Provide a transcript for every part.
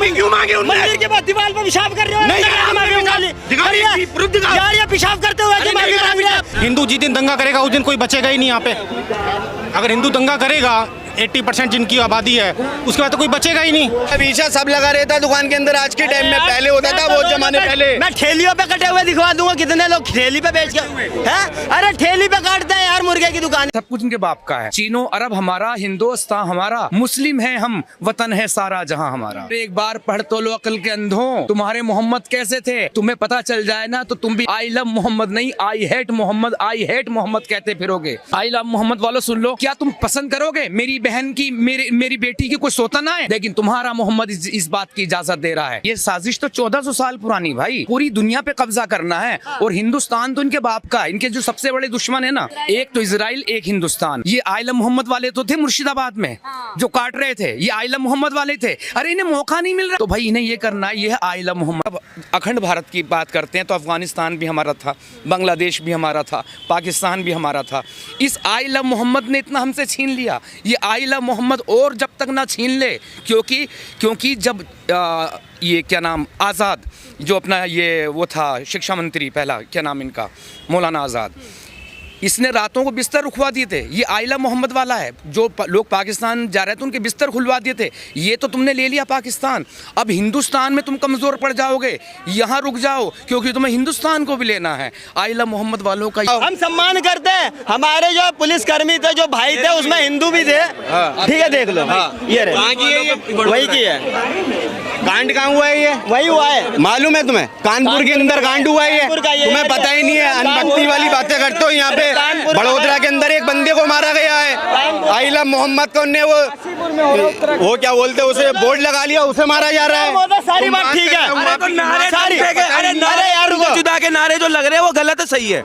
माफी क्यों मांगी उनने? मंदिर के बाद दीवार पर पेशाब कर रहे हो, नहीं यार ये पेशाब करते हुए माफी मांग रहे हैं। हिंदू जिस दिन दंगा करेगा उस दिन कोई बचेगा ही नहीं यहाँ पे। अगर हिंदू दंगा करेगा 80% जिनकी आबादी है उसके बाद तो कोई बचेगा ही नहीं। हमेशा सब लगा रहता है दुकान के अंदर आज के टाइम में, पहले होता था बहुत जमाने पहले। मैं ठेलियों पे कटे हुए दिखवा दूंगा कितने लोग ठेली पे बेच के हैं। अरे ठेली पे काटते हैं यार मुर्गे की दुकान। सब कुछ इनके बाप का है। चीनो अरब हमारा, हिंदुस्तान हमारा, मुस्लिम है हम, वतन है सारा जहां हमारा। एक बार पढ़ तो लो अकल के अंधों, तुम्हारे मोहम्मद कैसे थे तुम्हें पता चल जाए ना तो तुम भी आई लव मोहम्मद नहीं I hate Mohammad, I hate Mohammad कहते फिरोगे। आई लव मोहम्मद वालों सुन लो, क्या तुम पसंद करोगे मेरी बहन की, मेरी बेटी की कोई सोता ना है, लेकिन तुम्हारा मोहम्मद इस बात की इजाजत दे रहा है। ये साजिश तो 1400 साल पुरानी भाई, पूरी दुनिया पे कब्जा करना है। और हिंदुस्तान तो इनके बाप का, इनके जो सबसे बड़े दुश्मन है ना, एक तो इजराइल एक हिंदुस्तान। ये आइलम मोहम्मद वाले तो थे मुर्शिदाबाद में जो काट रहे थे, ये आइलम मोहम्मद वाले थे। अरे इन्हें मौका नहीं मिल रहा तो भाई इन्हें ये करना है, ये है आइलम मोहम्मद। अखंड भारत की बात करते हैं तो अफगानिस्तान भी हमारा था, बांग्लादेश भी हमारा था, पाकिस्तान भी हमारा था। इस आइलम मोहम्मद ने इतना हमसे छीन लिया। ये आइलम मोहम्मद और जब तक ना छीन ले, क्योंकि जब ये क्या नाम आज़ाद जो अपना ये वो था शिक्षा मंत्री पहला, क्या नाम इनका, मौलाना आज़ाद, इसने रातों को बिस्तर रुखवा दिए थे। ये आइला मोहम्मद वाला है, जो लोग पाकिस्तान जा रहे थे उनके बिस्तर खुलवा दिए थे। ये तो तुमने ले लिया पाकिस्तान, अब हिंदुस्तान में तुम कमज़ोर पड़ जाओगे, यहाँ रुक जाओ क्योंकि तुम्हें हिंदुस्तान को भी लेना है। आइला मोहम्मद वालों का हम सम्मान करते हैं। हमारे जो पुलिसकर्मी थे, जो भाई थे, उसमें हिंदू भी थे। ठीक है देख लो, ये वही की है। कांड कहाँ हुआ है? ये वही हुआ है, मालूम है तुम्हें? कानपुर के अंदर कांड हुआ है। तुम्हें पता ही नहीं है, अनभक्ति वाली बातें करते हो। यहाँ पे बड़ोदरा के अंदर एक बंदे को मारा गया है, आइला मोहम्मद को ने वो क्या बोलते हैं उसे, बोर्ड लगा लिया, उसे मारा जा रहा है। सारी बात ठीक है। अरे नारे यार जुदा के नारे जो लग रहे हैं वो गलत है, सही है?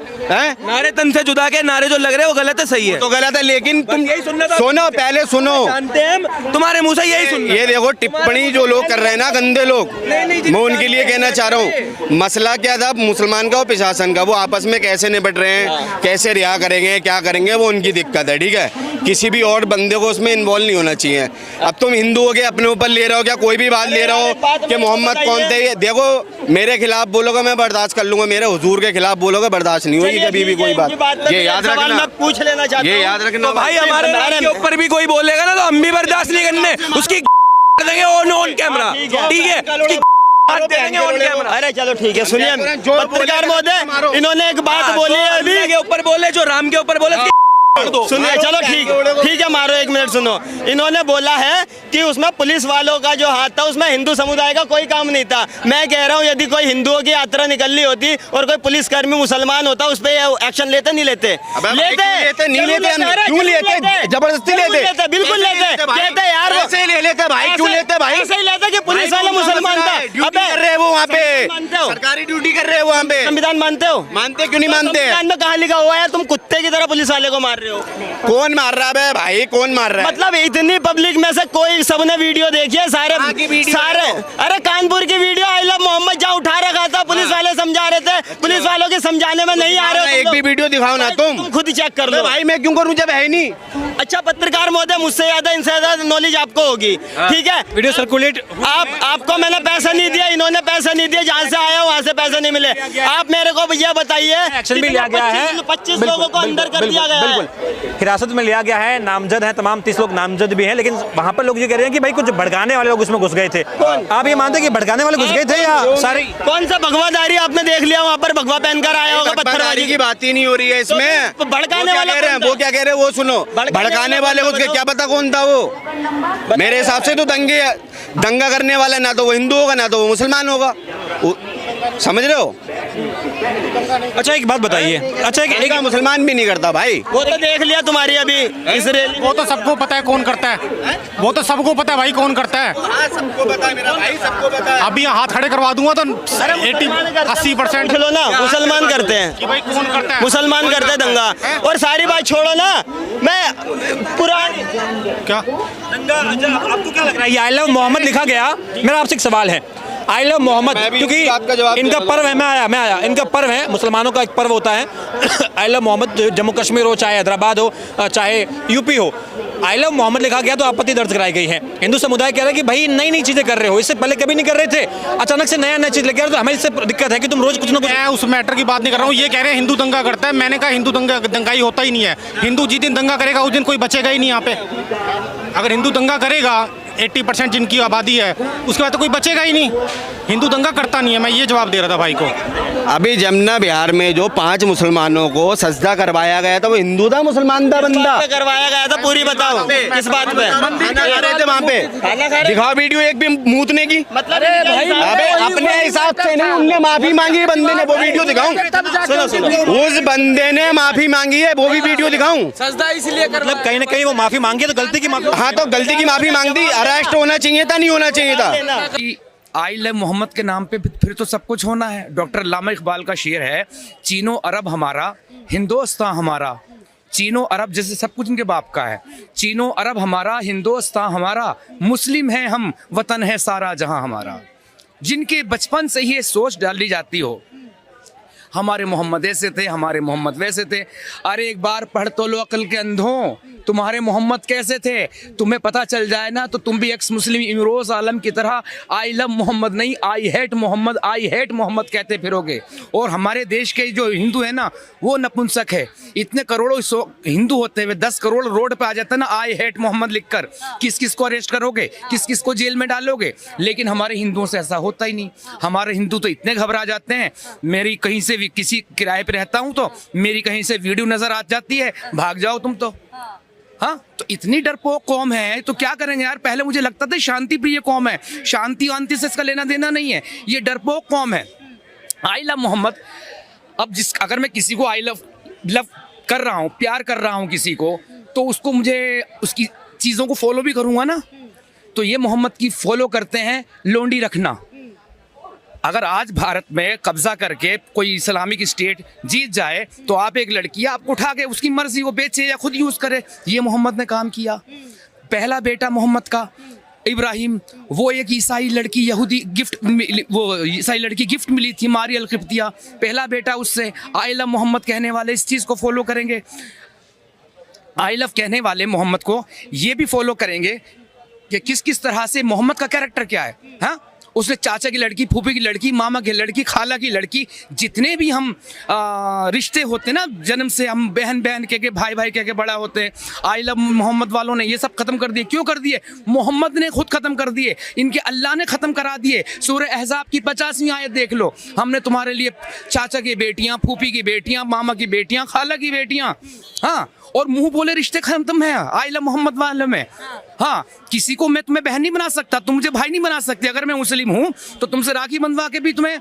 नारे तन से जुदा के नारे जो लग रहे हैं वो गलत है, सही है? तो गलत है, लेकिन तुम यही सुनना था। सुनो, पहले सुनो, जानते हैं तुम्हारे मुंह से यही सुन। ये देखो टिप्पणी जो लोग कर रहे हैं ना, गंदे लोग, मैं उनके लिए कहना चाह रहा हूँ, मसला क्या था मुसलमान का और प्रशासन का, वो आपस में कैसे निपट रहे हैं, कैसे रिहा करेंगे, क्या करेंगे, वो उनकी दिक्कत है। ठीक है, किसी भी और बंदे को उसमें इन्वॉल्व नहीं होना चाहिए। अब तुम हिंदू हो के अपने ऊपर ले रहे हो, क्या कोई भी बात ले रहे हो कि मोहम्मद कौन थे? ये देखो, मेरे खिलाफ बोलोगे मैं बर्दाश्त कर लूंगा, मेरे हुजूर के खिलाफ बोलोगे बर्दाश्त नहीं होगी कभी भी कोई बात। ये याद रखना, पूछ लेना चाहता हूं। ये याद रखना भाई, हमारे नारे के ऊपर भी कोई बोलेगा ना तो हम भी बर्दाश्त नहीं करने, उसकी देंगे ऑन कैमरा। ठीक है, अरे चलो ठीक है, सुनिए पत्रकार महोदय, इन्होंने एक बात बोली है अभी के ऊपर बोले, जो राम के ऊपर बोले सुनिए। चलो ठीक है, मारो एक मिनट सुनो। इन्होंने बोला है कि उसमें पुलिस वालों का जो हाथ था उसमें हिंदू समुदाय का कोई काम नहीं था। मैं कह रहा हूँ यदि कोई हिंदुओं की यात्रा निकलनी होती और कोई पुलिसकर्मी मुसलमान होता, उस पर एक्शन लेते नहीं लेते? लेते नहीं लेते, क्यों लेते? जबरदस्ती लेते, बिल्कुल लेते। कहते यार ऐसे ले लेते भाई, क्यों लेते भाई? ऐसे ही लेते कि पुलिस वाला मुसलमान था। ड्यूटी कर रहे हैं वो वहाँ पे, सरकारी ड्यूटी कर रहे हैं वहाँ पे। संविधान मानते हो? मानते क्यों नहीं मानते? संविधान में कहाँ लिखा हुआ है तुम कुत्ते की तरह पुलिस वाले को मार रहे हो? कौन मार रहा है भाई, कौन मार रहा है? मतलब इतनी पब्लिक में से कोई, सबने वीडियो देखी है? सारे अरे कानपुर की वीडियो, आई लव मोहम्मद जहाँ उठा रखा था, पुलिस वाले समझा रहे थे, पुलिस वालों के समझाने में नहीं आ रहे। एक भी वीडियो दिखाओ ना, तुम खुद चेक कर लो। भाई मैं क्यों करूँ जब है नहीं? अच्छा पत्रकार महोदय, मुझसे ज्यादा इनसे ज्यादा नॉलेज आपको होगी। ठीक है, वीडियो सर्कुलेट, आपको मैंने पैसा नहीं दिया, इन्होंने पैसा नहीं दिया, जहाँ से आया वहाँ से पैसे नहीं मिले। आप मेरे को भैया बताइए, एक्शन भी लिया गया है, 25 लोगों को अंदर कर दिया गया है, हिरासत में लिया गया है, नामजद है तमाम, 30 लोग नामजद भी हैं, लेकिन वहाँ पर लोग ये कह रहे हैं कि भाई कुछ भड़काने वाले लोग उसमें घुस गए थे। आप ये मानते हैं कि भड़काने वाले घुस गए थे या सारी? कौन सा भगवादारी आपने देख लिया वहाँ पर? भगवा पहनकर आया होगा, पत्थरबाजी की बात ही नहीं हो रही है इसमें। भड़काने वाले वो क्या कह रहे हैं वो सुनो, भड़काने वाले उसके क्या पता कौन था वो? मेरे हिसाब से तो दंगा करने वाला ना तो वो हिंदू होगा ना तो वो मुसलमान होगा, समझ रहे हो? अच्छा एक बात बताइए, अच्छा एक मुसलमान भी नहीं करता भाई, वो तो देख लिया तुम्हारी अभी इस रैली। वो तो सबको पता है कौन करता है, वो तो सबको पता है भाई कौन करता है। सबको पता है मेरा भाई, सबको पता है। अभी हाथ खड़े करवा दूंगा तो 80% चलो ना, मुसलमान करते हैं कि भाई कौन करता है, मुसलमान करते हैं दंगा। और सारी बात छोड़ो ना, मैं पुरानी क्या दंगा, आपको क्या लग रहा है ये आई लव मोहम्मद लिखा गया? मेरा आपसे एक सवाल है, आई लव मोहम्मद, क्योंकि इनका पर्व है, मैं आया इनका पर्व है, मुसलमानों का एक पर्व होता है आई लव मोहम्मद, जम्मू कश्मीर हो, चाहे हैदराबाद हो, चाहे यूपी हो, आई लव मोहम्मद लिखा गया तो आपत्ति दर्ज कराई गई है। हिंदू समुदाय कह रहा है कि भाई नई नई चीजें कर रहे हो, इससे पहले कभी नहीं कर रहे थे, अचानक से नया नया चीज लेके आ रहे हो, तो हमें इससे दिक्कत है कि तुम रोज कुछ ना कुछ। मैं उस मैटर की बात नहीं कर रहा हूँ, ये कह रहे हैं हिंदू दंगा करता है। मैंने कहा हिंदू दंगाई होता ही नहीं है। हिंदू जिस दिन दंगा करेगा उस दिन कोई बचेगा ही नहीं यहाँ पे। अगर हिंदू दंगा करेगा 80% जिनकी आबादी है, उसके बाद तो कोई बचेगा ही नहीं। हिंदू दंगा करता नहीं है, मैं ये जवाब दे रहा था भाई को। अभी जमुना बिहार में जो 5 मुसलमानों को सजदा करवाया गया था, वो हिंदू था मुसलमान था बंदा? करवाया गया था, पूरी बताओ किस बात पे? खाना खा रहे थे वहाँ पे, दिखाओ वीडियो एक भी मूतने की। मतलब अबे अपने हिसाब से नहीं, उनने माफी मांगी है बंदे ने, वो वीडियो दिखाऊं? उस बंदे ने माफी मांगी है, वो भी वीडियो दिखाऊं? सजदा इसलिए कर, मतलब कहीं ना कहीं वो माफी मांगी तो गलती की माफी। हाँ, तो गलती की माफी मांग दी, अरेस्ट होना चाहिए था, नहीं होना चाहिए था? आई लव मोहम्मद के नाम पे फिर तो सब कुछ होना है। डॉक्टर अल्लामा इकबाल का शेर है, चीनो अरब हमारा, हिंदुस्तान हमारा। चीनो अरब जैसे सब कुछ इनके बाप का है। चीनो अरब हमारा, हिंदुस्तान हमारा, मुस्लिम है हम, वतन है सारा जहां हमारा। जिनके बचपन से ही ये सोच डाली जाती हो, हमारे मोहम्मद ऐसे थे, हमारे मोहम्मद वैसे थे। अरे एक बार पढ़ तो लो अकल के अंधों, तुम्हारे मोहम्मद कैसे थे? तुम्हें पता चल जाए ना तो तुम भी एक्स मुस्लिम इमरोज आलम की तरह आई लव मोहम्मद नहीं, I hate Mohammad, I hate Mohammad कहते फिरोगे। और हमारे देश के जो हिंदू है ना, वो नपुंसक है। इतने करोड़ों हिंदू होते हुए 10 करोड़ रोड पे आ जाता है ना आई हेट मोहम्मद लिखकर, किस किस को अरेस्ट करोगे, किस किस को जेल में डालोगे? लेकिन हमारे हिंदुओं से ऐसा होता ही नहीं। हमारे हिंदू तो इतने घबरा जाते हैं, मेरी कहीं से भी किसी किराए पे रहता हूं तो मेरी कहीं से वीडियो नजर आ जाती है, भाग जाओ तुम तो। हाँ, तो इतनी डरपोक कौम है तो क्या करेंगे यार? पहले मुझे लगता था शांति प्रिय कौम है, शांति वांति से इसका लेना देना नहीं है, ये डरपोक कौम है। आई लव मोहम्मद, अब अगर मैं किसी को आई लव कर रहा हूँ, प्यार कर रहा हूँ किसी को, तो उसको मुझे उसकी चीज़ों को फॉलो भी करूँगा ना। तो ये मोहम्मद की फॉलो करते हैं लोंडी रखना। अगर आज भारत में कब्जा करके कोई इस्लामिक स्टेट जीत जाए तो आप एक लड़की, आपको उठा के उसकी मर्जी वो बेचे या खुद यूज करे, ये मोहम्मद ने काम किया। पहला बेटा मोहम्मद का इब्राहिम, वो एक ईसाई लड़की यहूदी वो ईसाई लड़की गिफ्ट मिली थी, मारियल किप्तिया, पहला बेटा उससे। आई लव मोहम्मद कहने वाले इस चीज़ को फॉलो करेंगे। आई लव कहने वाले मोहम्मद को ये भी फॉलो करेंगे कि किस किस तरह से मोहम्मद का कैरेक्टर क्या है। हाँ, उसने चाचा की लड़की, फूफी की लड़की, मामा की लड़की, खाला की लड़की, जितने भी हम रिश्ते होते ना जन्म से, हम बहन बहन कह के, भाई भाई कह के बड़ा होते हैं, आई लव मोहम्मद वालों ने ये सब खत्म कर दिए। क्यों कर दिए? मोहम्मद ने खुद खत्म कर दिए, इनके अल्लाह ने खत्म करा दिए। सूरह अहज़ाब की 50वीं आयत देख लो, हमने तुम्हारे लिए चाचा की बेटियां, फूफी की बेटियां, मामा की बेटियां, खाला की बेटियां, हाँ, और मुंह बोले रिश्ते खत्म है आई लव मोहम्मद वाले में। हाँ, किसी को मैं तुम्हें बहन नहीं बना सकता, तुम मुझे भाई नहीं बना सकते। अगर मैं मुस्लिम हूँ तो तुमसे राखी बंधवा के भी तुम्हें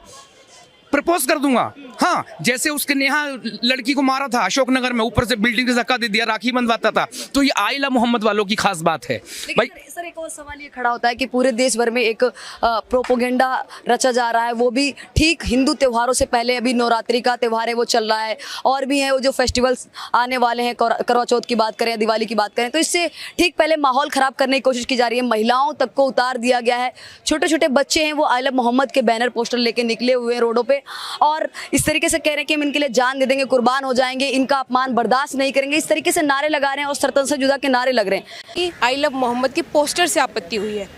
प्रपोज कर दूंगा। हाँ, जैसे उसके नेहा लड़की को मारा था अशोकनगर में, ऊपर से बिल्डिंग से धक्का दे दिया, राखी बंधवाता था। तो ये आई लव मोहम्मद वालों की खास बात है भाई। सर एक और सवाल ये खड़ा होता है कि पूरे देश भर में एक प्रोपोगेंडा रचा जा रहा है, वो भी ठीक हिंदू त्योहारों से पहले। अभी नवरात्रि का त्यौहार है वो चल रहा है, और भी है वो जो फेस्टिवल्स आने वाले हैं, करवा चौथ की बात करें, दिवाली की बात करें, तो इससे ठीक पहले माहौल ख़राब करने की कोशिश की जा रही है। महिलाओं तक को उतार दिया गया है, छोटे छोटे बच्चे हैं वो आई लव मोहम्मद के बैनर पोस्टर लेके निकले हुए हैं रोडों पे, और इस तरीके से कह रहे हैं कि हम इनके लिए जान दे देंगे, कुर्बान हो जाएंगे, इनका अपमान बर्दाश्त नहीं करेंगे। इस तरीके से नारे लगा रहे हैं और सरतन से जुदा के नारे लग रहे हैं। आई लव मोहम्मद के पोस्टर से आपत्ति हुई है,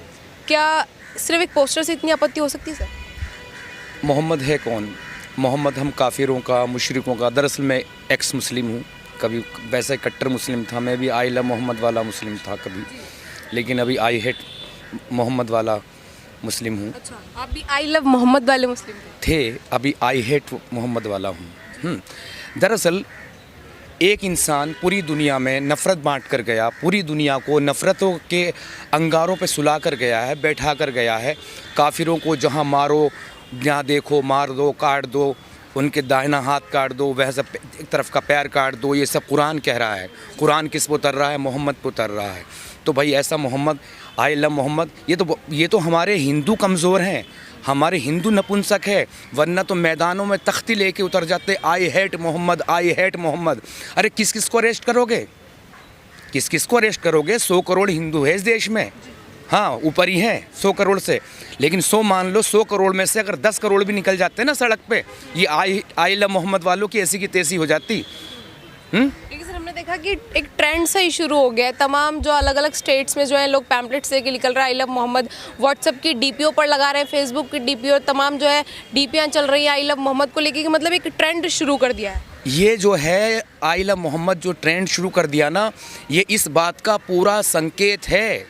क्या सिर्फ एक पोस्टर से इतनी आपत्ति हो सकती है सर? मोहम्मद है कौन? मोहम्मद हम काफिरों का, मुशरिकों का। दरअसल मैं एक्स मुस्लिम हूँ, कभी वैसे कट्टर मुस्लिम था, मैं भी आई लव मोहम्मद वाला मुस्लिम था कभी, लेकिन अभी आई हेट मोहम्मद वाला मुस्लिम हूँ। अच्छा, आप भी आई लव मोहम्मद वाले मुस्लिम थे, अभी आई हेट मोहम्मद वाला हूँ। दरअसल एक इंसान पूरी दुनिया में नफ़रत बांट कर गया, पूरी दुनिया को नफ़रतों के अंगारों पे सुला कर गया है, बैठा कर गया है। काफिरों को जहाँ मारो, जहाँ देखो मार दो, काट दो, उनके दाहिना हाथ काट दो, वह सब एक तरफ का पैर काट दो, ये सब कुरान कह रहा है। कुरान किस पे उतर रहा है? मोहम्मद पे उतर रहा है। तो भाई ऐसा मोहम्मद, आई लव मोहम्मद, ये तो हमारे हिंदू कमज़ोर हैं, हमारे हिंदू नपुंसक है, वरना तो मैदानों में तख्ती लेके उतर जाते, I hate Mohammad, I hate Mohammad. अरे किस किस को अरेस्ट करोगे? किस किस को अरेस्ट करोगे? 100 करोड़ हिंदू है इस देश में, हाँ, ऊपर ही हैं 100 करोड़ से, लेकिन 100 मान लो, 100 करोड़ में से अगर 10 करोड़ भी निकल जाते ना सड़क पे, ये आई लव मोहम्मद वालों की ऐसी की तैसी हो जाती। लेकिन सर हमने देखा देखा कि एक ट्रेंड से ही शुरू हो गया है, तमाम जो अलग अलग स्टेट्स में जो है लोग पैम्पलेट्स लेके निकल रहा है, आई लव मोहम्मद, व्हाट्सएप की डीपीओ पर लगा रहे हैं, फेसबुक की डीपीओ, तमाम जो है डीपीआं चल रही हैं आई लव मोहम्मद को लेके, कि मतलब एक ट्रेंड शुरू कर दिया है। ये जो है आई लव मोहम्मद जो ट्रेंड शुरू कर दिया ना, ये इस बात का पूरा संकेत है,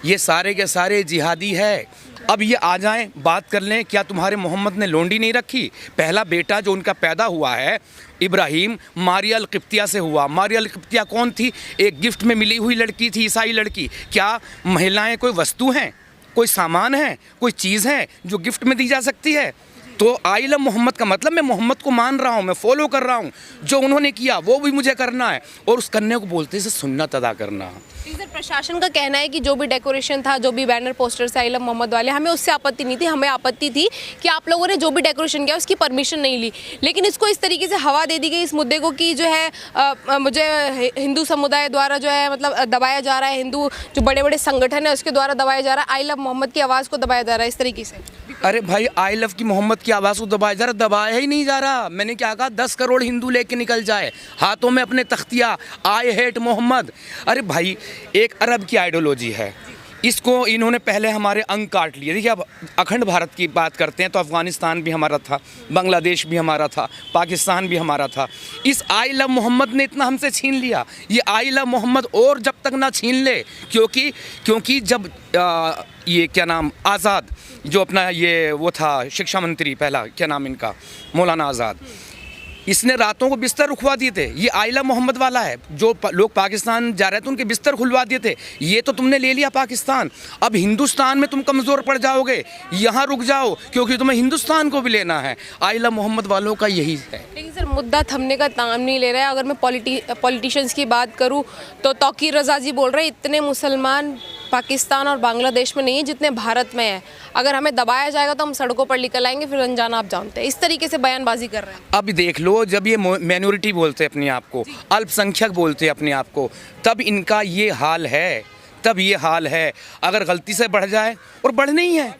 ये सारे के सारे जिहादी है। अब ये आ जाएं, बात कर लें, क्या तुम्हारे मोहम्मद ने लोंडी नहीं रखी? पहला बेटा जो उनका पैदा हुआ है इब्राहिम, मारिया अल किप्तिया से हुआ। मारिया अल किप्तिया कौन थी? एक गिफ्ट में मिली हुई लड़की थी, ईसाई लड़की। क्या महिलाएं कोई वस्तु हैं, कोई सामान है, कोई चीज़ है जो गिफ्ट में दी जा सकती है? तो आई लव मोहम्मद का मतलब मैं मोहम्मद को मान रहा हूँ, मैं फॉलो कर रहा हूँ, जो उन्होंने किया वो भी मुझे करना है, और उस करने को बोलते से सुन्नत अदा करना। सर, प्रशासन का कहना है कि जो भी डेकोरेशन था, जो भी banner posters I love Mohammad वाले, हमें उससे आपत्ति नहीं थी, हमें आपत्ति थी कि आप लोगों ने जो भी डेकोरेशन किया उसकी परमिशन नहीं ली। लेकिन इसको इस तरीके से हवा दे दी गई इस मुद्दे को कि जो है मुझे हिंदू समुदाय द्वारा जो है मतलब दबाया जा रहा है, हिंदू जो बड़े बड़े संगठन है उसके द्वारा दबाया जा रहा है, आई लव मोहम्मद की आवाज़ को दबाया जा रहा है इस तरीके से। अरे भाई, आई लव की मोहम्मद की आवाज़ को दबाया जा रहा, दबाया ही नहीं जा रहा। मैंने क्या कहा, 10 करोड़ हिंदू लेके निकल जाए हाथों में अपने तख्तिया, आई हेट मोहम्मद। अरे भाई, एक अरब की आइडियोलॉजी है, इसको इन्होंने पहले हमारे अंग काट लिए। देखिए, अब अखंड भारत की बात करते हैं तो अफ़गानिस्तान भी हमारा था, बांग्लादेश भी हमारा था, पाकिस्तान भी हमारा था। इस आई लव मोहम्मद ने इतना हमसे छीन लिया। ये आई लव मोहम्मद और जब तक ना छीन ले, क्योंकि जब ये क्या नाम, आज़ाद जो अपना ये वो था शिक्षा मंत्री पहला, क्या नाम इनका, मौलाना आज़ाद, इसने रातों को बिस्तर रुखवा दिए थे। ये आई लव मोहम्मद वाला है। जो लोग पाकिस्तान जा रहे थे उनके बिस्तर खुलवा दिए थे। ये तो तुमने ले लिया पाकिस्तान, अब हिंदुस्तान में तुम कमज़ोर पड़ जाओगे, यहाँ रुक जाओ क्योंकि तुम्हें हिंदुस्तान को भी लेना है। आई लव मोहम्मद वालों का यही है। लेकिन सर, मुद्दा थमने का नाम नहीं ले रहा है। अगर मैं पॉलिटिशियंस की बात करूँ तो तौकीर रज़ा जी बोल रहे हैं इतने मुसलमान पाकिस्तान और बांग्लादेश में नहीं है जितने भारत में है, अगर हमें दबाया जाएगा तो हम सड़कों पर निकल आएंगे, फिर अनजान आप जानते हैं। इस तरीके से बयानबाजी कर रहे हैं। अब देख लो, जब ये माइनॉरिटी बोलते हैं अपने आप को, अल्पसंख्यक बोलते हैं अपने आप को, तब इनका ये हाल है, तब ये हाल है। अगर गलती से बढ़ जाए, और बढ़नी ही है,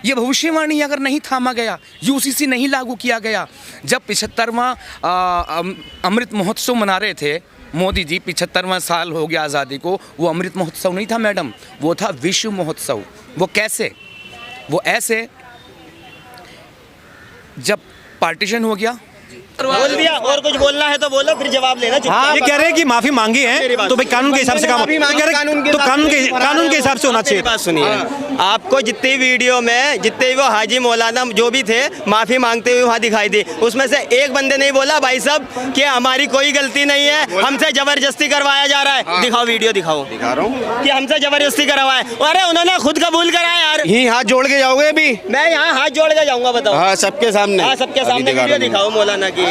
ये भविष्यवाणी अगर नहीं थामा गया, यूसीसी नहीं लागू किया गया। जब 75वां अमृत महोत्सव मना रहे थे मोदी जी, 75वां साल हो गया आज़ादी को, वो अमृत महोत्सव नहीं था मैडम, वो था विश्व महोत्सव। वो कैसे? वो ऐसे, जब पार्टीशन हो गया, बोल दिया, और कुछ बोलना है तो बोलो, फिर जवाब लेना। ये कह रहे हैं कि माफी मांगी है तो भाई कानून के हिसाब से काम, तो कानून के हिसाब से होना चाहिए। बात सुनिए, आपको जितनी वीडियो में जितने वो हाजी मौलाना जो भी थे माफी मांगते हुए वहाँ दिखाई दी, उसमें से एक बंदे नहीं बोला भाई साहब कि हमारी कोई गलती नहीं है, हमसे जबरदस्ती करवाया जा रहा है। दिखाओ वीडियो, दिखाओ, दिखा रहा हूँ कि हमसे जबरदस्ती करवाए। अरे उन्होंने खुद कबूल करा यार। यही हाथ जोड़ के जाओगे अभी? मैं यहाँ हाथ जोड़ के जाऊंगा, बताओ। हाँ, सबके सामने। हाँ, सबके सामने वीडियो दिखाओ मौलाना की,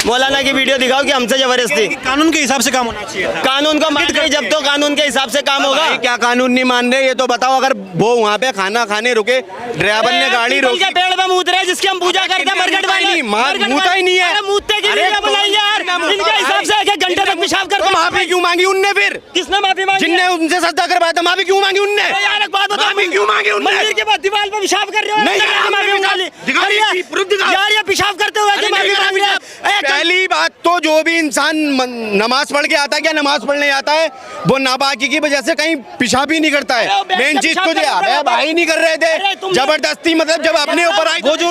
मौलाना की वीडियो दिखाओ कि हमसे जबरदस्ती। कानून के हिसाब से काम होना चाहिए था। कानून को मान रहे, जब तो कानून के हिसाब से काम होगा। क्या कानून नहीं मान रहे ये तो बताओ। अगर वो वहाँ पे खाना खाने रुके, ड्राइवर ने गाड़ी रोकी, पेड़ पे मूत रहे जिसकी हम पूजा करते हैं, मरघट वाले मूता ही नहीं है, मूतते की वीडियो बनाई यार। इनके हिसाब से 1 घंटे तक पेशाब करते हैं। माफी क्यों मांगी उनने? फिर किसने माफी मांगी? जिनने उनसे सजदा करवाया था, माफी क्यों मांगी उनने? यार एक बात बताओ, माफी क्यों मांगी उनने? मंदिर के बाद दीवार पे पेशाब कर रहे हो, नहीं यार ये पेशाब करते हुए माफी मांग रहे हैं। पहली बात तो जो भी इंसान नमाज पढ़ के आता है, क्या नमाज पढ़ने आता है, वो नापाकी की वजह से कहीं पेशाब ही नहीं करता है। मेन चीज तो ये भाई नहीं कर रहे थे जबरदस्ती, मतलब जब अपने ऊपर आई। वो जो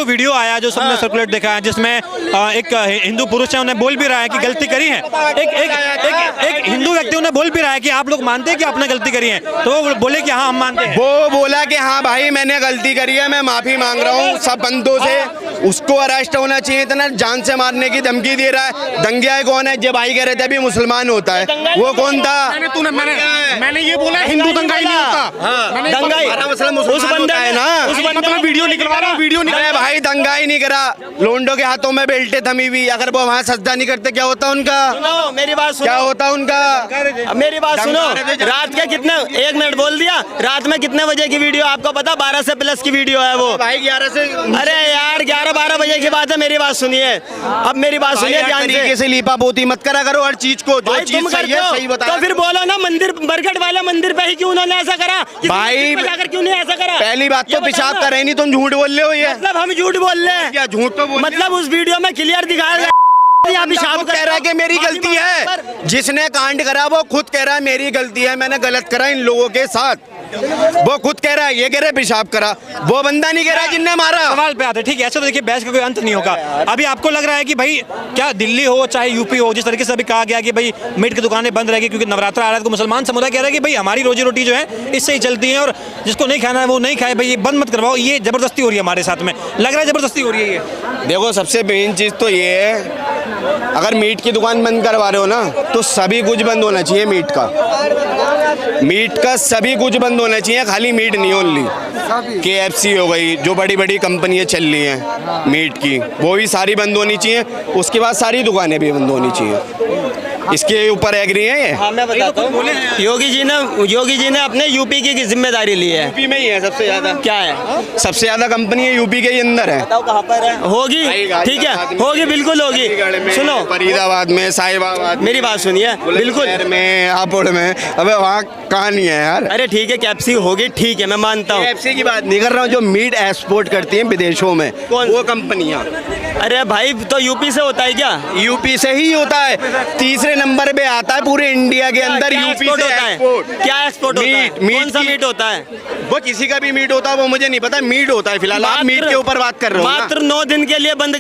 वीडियो आया जो सबने सर्कुलेट देखा है, जिसमें एक हिंदू पुरुष है, उन्हें बोल भी रहा है कि गलती करी है। एक हिंदू व्यक्ति उन्हें बोल भी रहा है कि आप लोग मानते हैं कि आपने गलती करी है, तो वो बोले कि हाँ हम मानते हैं। वो बोला कि हाँ भाई मैंने गलती करी है, मैं माफी मांग रहा हूँ सब बंदों से। उसको अरेस्ट होना चाहिए, इतना जान से मारने की धमकी दे रहा है। दंगिया कौन है? जब भाई कह रहे थे अभी मुसलमान होता है, वो कौन था? मैंने ये बोला हिंदू दंगाई नहीं होता। दंगाई उस बंदे है ना, उस बंदे में वीडियो निकलवा रहा हूं, वीडियो अरे भाई दंगाई नहीं करा, लोंडो के हाथों में बेल्टे थमी हुई। अगर वो वहाँ सजदा नहीं करते क्या होता उनका? सुनो मेरी बात सुनो, क्या होता उनका? मेरी बात सुनो, रात के कितने, 1 मिनट बोल दिया, रात में कितने बजे की वीडियो आपको पता? 12 से प्लस की वीडियो है वो भाई, 11 से। अरे यार 11-12 बजे की बात है, मेरी बात सुनिए। अब मेरी बात सुनिए ध्यान से लीपा पोती मत करा करो हर चीज को, जो चीज सही है सही बता। तो फिर बोलो ना, मंदिर बरगढ़ वाले मंदिर पे ही क्यों उन्होंने ऐसा करा भाई? क्यों नहीं ऐसा करा? पहली बात तो पेशाब कर रहे नहीं, तुम झूठ बोल रहे हो। ये मतलब हम झूठ बोल रहे हैं? क्या झूठ तो बोल, मतलब उस वीडियो में क्लियर दिखाया गया आप पेशाब खुद कह रहा है कि मेरी गलती है, जिसने कांड करा वो खुद कह रहा है मेरी गलती है, मैंने गलत करा इन लोगों के साथ, वो खुद कह रहा है, ये कह रहा है पेशाब करा, वो बंदा नहीं कह रहा जिनने मारा। सवाल पे आते हैं, ठीक है, ऐसे तो देखिए बहस का कोई अंत नहीं होगा। अभी आपको लग रहा है कि भाई क्या दिल्ली हो चाहे यूपी हो, जिस तरीके से अभी कहा गया कि भाई मीट की दुकानें बंद रहेगी क्योंकि नवरात्र आ रहा है, तो मुसलमान समुदाय कह रहा है कि भाई हमारी रोजी रोटी जो है इससे ही चलती है और जिसको नहीं खाना है वो नहीं खाए, भाई ये बंद मत करवाओ, ये जबरदस्ती हो रही है हमारे साथ में, लग रहा है जबरदस्ती हो रही है ये। देखो सबसे मेन चीज़ तो ये है, अगर मीट की दुकान बंद करवा रहे हो ना तो सभी कुछ बंद होना चाहिए, मीट का सभी कुछ बंद होना चाहिए, खाली मीट नहीं ओनली। KFC हो गई, जो बड़ी बड़ी कंपनियां चल रही हैं मीट की, वो भी सारी बंद होनी चाहिए, उसके बाद सारी दुकानें भी बंद होनी चाहिए। इसके ऊपर एग्री है ये? हाँ, मैं बताता हूँ। योगी जी ने अपने यूपी की जिम्मेदारी ली है। यूपी में ही है सबसे ज्यादा। क्या है? सबसे ज्यादा कंपनी है यूपी के ही अंदर है। बताओ कहाँ पर है? होगी, ठीक है, होगी, बिल्कुल होगी। सुनो, फरीदाबाद में, साहिबाबाद, मेरी बात सुनिए, बिल्कुल में, हापुड़ में, अबे वहाँ कहाँ नहीं है यार। अरे ठीक है, कैप्सी होगी, ठीक है, मैं मानता हूँ। KFC की बात नहीं कर रहा हूँ, जो मीट एक्सपोर्ट करती हैं विदेशों में, कौन? वो कंपनियाँ। अरे भाई, तो यूपी से होता है क्या? यूपी से ही होता है, तीसरे नंबर पे आता है पूरे इंडिया के अंदर क्या यूपी एक्सपोर्ट से होता है? एक्सपोर्ट। क्या एक्सपोर्ट होता है? कौन सा मीट होता है? वो किसी का भी मीट होता है, वो मुझे नहीं पता, मीट होता है। फिलहाल आप मीट के ऊपर बात कर रहे हो ना? मात्र 9 दिन के लिए बंद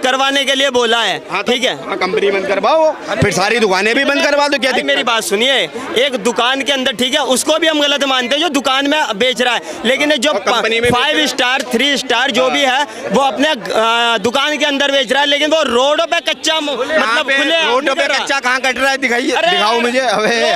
करवाने के लिए बोला है। हाँ, ठीक है, हाँ, कंपनी बंद करवाओ, फिर सारी दुकानें भी बंद करवा दो, क्या भाई मेरी बात सुनिए, एक दुकान के अंदर, ठीक है, उसको भी हम गलत मानते हैं जो दुकान में बेच रहा है, लेकिन जो कंपनी में 5 स्टार 3 स्टार जो भी है वो अपने दुकान के अंदर बेच रहा है, लेकिन वो रोडों पे कच्चा, मतलब खुले रोडों पे कच्चा कहाँ कट रहा है? दिखाइए, अरे दिखाओ मुझे। अबे